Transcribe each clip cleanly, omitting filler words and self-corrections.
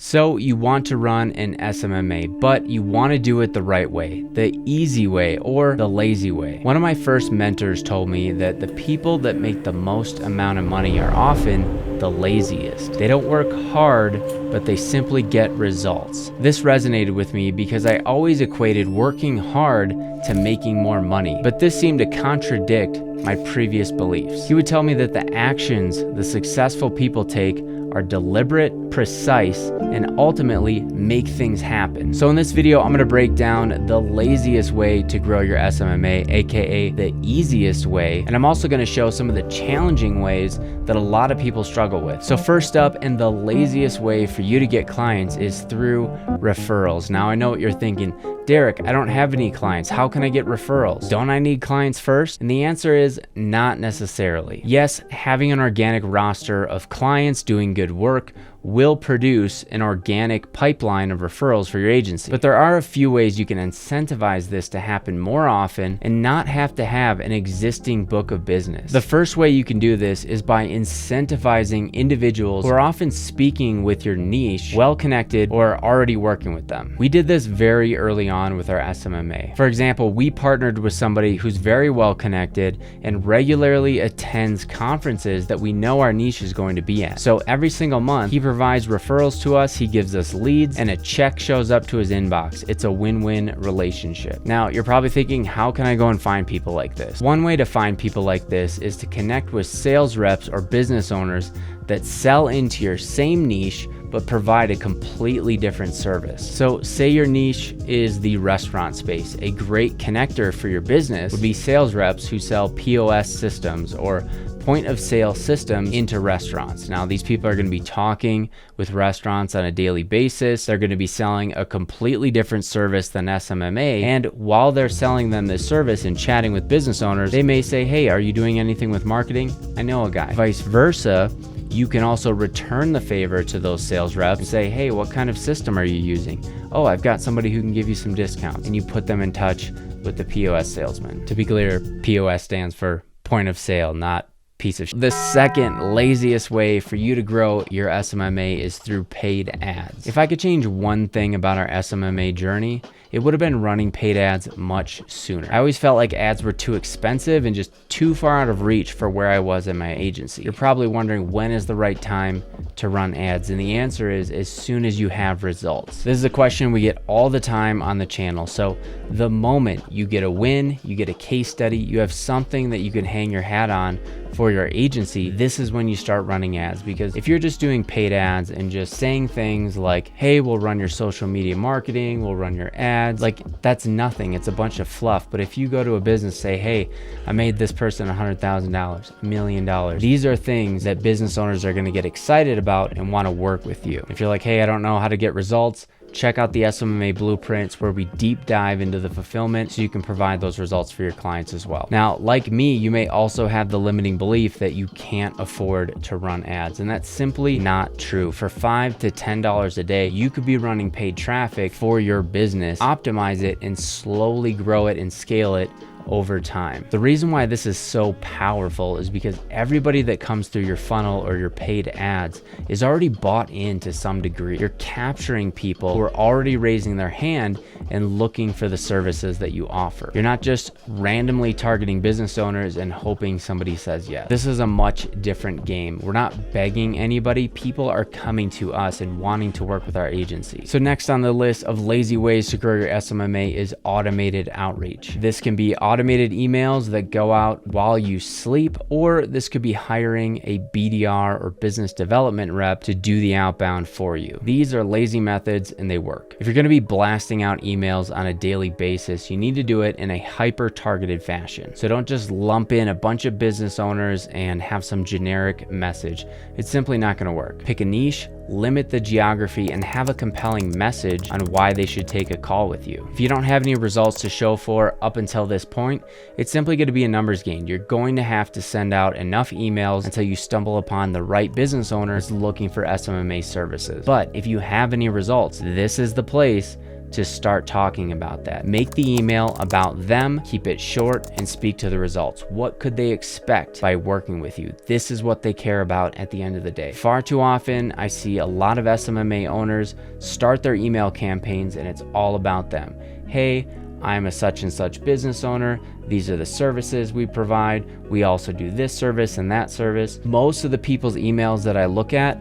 So you want to run an SMMA, but you want to do it the right way, the easy way, or the lazy way. One of my first mentors told me that the people that make the most amount of money are often the laziest. They don't work hard, but they simply get results. This resonated with me because I always equated working hard to making more money, but this seemed to contradict my previous beliefs. He would tell me that the actions the successful people take are deliberate, precise, and ultimately make things happen. So in this video, I'm gonna break down the laziest way to grow your SMMA, aka the easiest way. And I'm also gonna show some of the challenging ways that a lot of people struggle with. So first up, and the laziest way for you to get clients is through referrals. Now I know what you're thinking, Derek, I don't have any clients. How can I get referrals? Don't I need clients first? And the answer is not necessarily. Yes, having an organic roster of clients doing good work will produce an organic pipeline of referrals for your agency. But there are a few ways you can incentivize this to happen more often and not have to have an existing book of business. The first way you can do this is by incentivizing individuals who are often speaking with your niche, well connected, or already working with them. We did this very early on with our SMMA. For example, we partnered with somebody who's very well connected and regularly attends conferences that we know our niche is going to be at. So every single month, he provides referrals to us, he gives us leads, and a check shows up to his inbox. It's a win-win relationship. Now, you're probably thinking, how can I go and find people like this? One way to find people like this is to connect with sales reps or business owners that sell into your same niche but provide a completely different service. So say your niche is the restaurant space. A great connector for your business would be sales reps who sell POS systems or point of sale systems into restaurants. Now, these people are going to be talking with restaurants on a daily basis. They're going to be selling a completely different service than SMMA. And while they're selling them this service and chatting with business owners, they may say, hey, are you doing anything with marketing? I know a guy. Vice versa, you can also return the favor to those sales reps and say, hey, what kind of system are you using? Oh, I've got somebody who can give you some discounts. And you put them in touch with the POS salesman. To be clear, POS stands for point of sale, not piece of shit. The second laziest way for you to grow your SMMA is through paid ads. If I could change one thing about our SMMA journey, it would have been running paid ads much sooner. I always felt like ads were too expensive and just too far out of reach for where I was in my agency. You're probably wondering, when is the right time to run ads? And the answer is as soon as you have results. This is a question we get all the time on the channel. So the moment you get a win, you get a case study, you have something that you can hang your hat on for your agency, this is when you start running ads. Because if you're just doing paid ads and just saying things like, hey, we'll run your social media marketing, we'll run your ads, like that's nothing. It's a bunch of fluff. But if you go to a business, say, hey, I made this person $100,000, $1 million. These are things that business owners are going to get excited about and want to work with you. If you're like, hey, I don't know how to get results, check out the SMMA blueprints where we deep dive into the fulfillment so you can provide those results for your clients as well. Now, like me, you may also have the limiting belief that you can't afford to run ads, and that's simply not true. For $5 to $10 a day, you could be running paid traffic for your business, optimize it, and slowly grow it and scale it over time. The reason why this is so powerful is because everybody that comes through your funnel or your paid ads is already bought in to some degree. You're capturing people who are already raising their hand and looking for the services that you offer. You're not just randomly targeting business owners and hoping somebody says yes. This is a much different game. We're not begging anybody. People are coming to us and wanting to work with our agency. So next on the list of lazy ways to grow your SMMA is automated outreach. This can be automated emails that go out while you sleep, or this could be hiring a BDR or business development rep to do the outbound for you. These are lazy methods and they work. If you're going to be blasting out emails on a daily basis, you need to do it in a hyper targeted fashion. So don't just lump in a bunch of business owners and have some generic message. It's simply not going to work. Pick a niche, limit the geography, and have a compelling message on why they should take a call with you. If you don't have any results to show for up until this point, it's simply going to be a numbers game. You're going to have to send out enough emails until you stumble upon the right business owners looking for SMMA services. But if you have any results, this is the place to start talking about that. Make the email about them, keep it short, and speak to the results. What could they expect by working with you? This is what they care about at the end of the day. Far too often, I see a lot of SMMA owners start their email campaigns and it's all about them. Hey, I'm a such and such business owner. These are the services we provide. We also do this service and that service. Most of the people's emails that I look at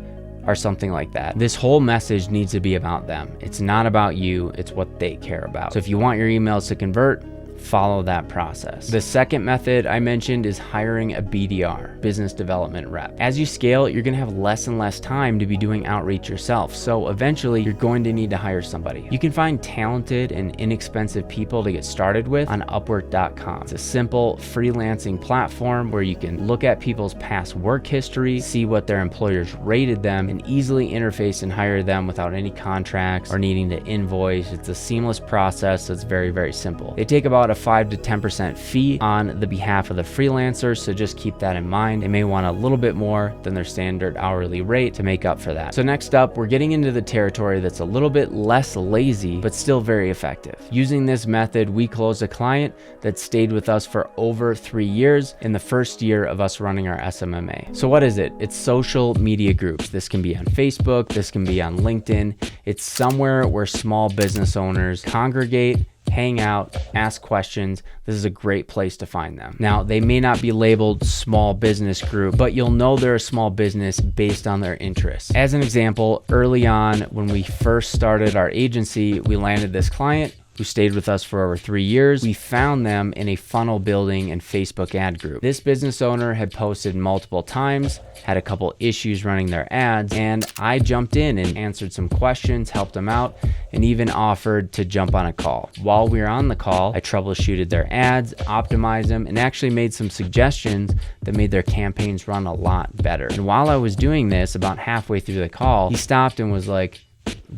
are something like that. This whole message needs to be about them. It's not about you, it's what they care about. So if you want your emails to convert, follow that process. The second method I mentioned is hiring a BDR, business development rep. As you scale, you're gonna have less and less time to be doing outreach yourself. So eventually you're going to need to hire somebody. You can find talented and inexpensive people to get started with on Upwork.com. It's a simple freelancing platform where you can look at people's past work history, see what their employers rated them, and easily interface and hire them without any contracts or needing to invoice. It's a seamless process that's very, very simple. They take about a 5 to 10% fee on the behalf of the freelancer, so just keep that in mind. They may want a little bit more than their standard hourly rate to make up for that. So next up, we're getting into the territory that's a little bit less lazy, but still very effective. Using this method, we closed a client that stayed with us for over 3 years in the first year of us running our SMMA. So what is it? It's social media groups. This can be on Facebook, this can be on LinkedIn. It's somewhere where small business owners congregate, hang out, ask questions. This is a great place to find them. Now, they may not be labeled small business group, but you'll know they're a small business based on their interests. As an example, early on when we first started our agency, we landed this client who stayed with us for over 3 years. We found them in a funnel building and Facebook ad group. This business owner had posted multiple times, had a couple issues running their ads, and I jumped in and answered some questions, helped them out, and even offered to jump on a call. While we were on the call, I troubleshooted their ads, optimized them, and actually made some suggestions that made their campaigns run a lot better. And while I was doing this, about halfway through the call, he stopped and was like,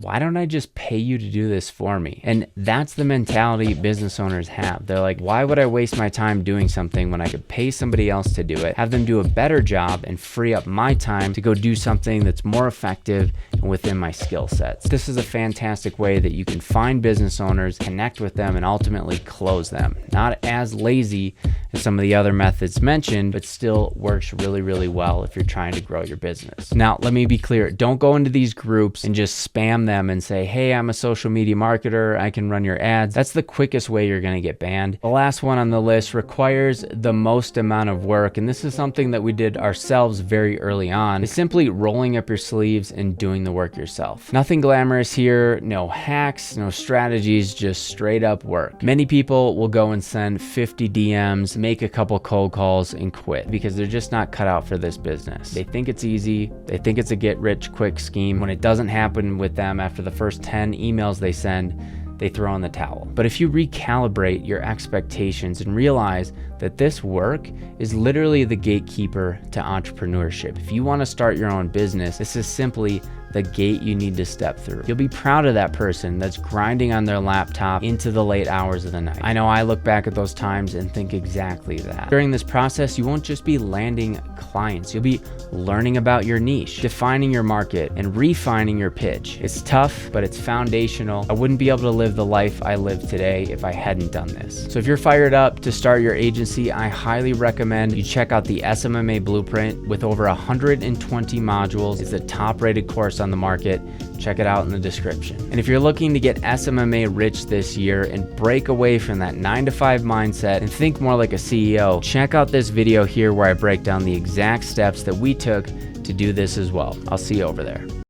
why don't I just pay you to do this for me? And that's the mentality business owners have. They're like, why would I waste my time doing something when I could pay somebody else to do it, have them do a better job, and free up my time to go do something that's more effective and within my skill sets. This is a fantastic way that you can find business owners, connect with them, and ultimately close them. Not as lazy as some of the other methods mentioned, but still works really, really well if you're trying to grow your business. Now, let me be clear. Don't go into these groups and just spam them and say, hey, I'm a social media marketer, I can run your ads. That's the quickest way you're gonna get banned. The last one on the list requires the most amount of work, and this is something that we did ourselves very early on. It's simply rolling up your sleeves and doing the work yourself. Nothing glamorous here, no hacks, no strategies, just straight up work. Many people will go and send 50 DMs, make a couple cold calls, and quit because they're just not cut out for this business. They think it's easy, they think it's a get rich quick scheme. When it doesn't happen with them after the first 10 emails they send, they throw in the towel. But if you recalibrate your expectations and realize that this work is literally the gatekeeper to entrepreneurship. If you want to start your own business, this is simply the gate you need to step through. You'll be proud of that person that's grinding on their laptop into the late hours of the night. I know I look back at those times and think exactly that. During this process, you won't just be landing clients, you'll be learning about your niche, defining your market, and refining your pitch. It's tough, but it's foundational. I wouldn't be able to live the life I live today if I hadn't done this. So if you're fired up to start your agency, I highly recommend you check out the SMMA Blueprint with over 120 modules. It's a top-rated course on the market. Check it out in the description. And if you're looking to get SMMA rich this year and break away from that 9-to-5 mindset and think more like a CEO, check out this video here where I break down the exact steps that we took to do this as well. I'll see you over there.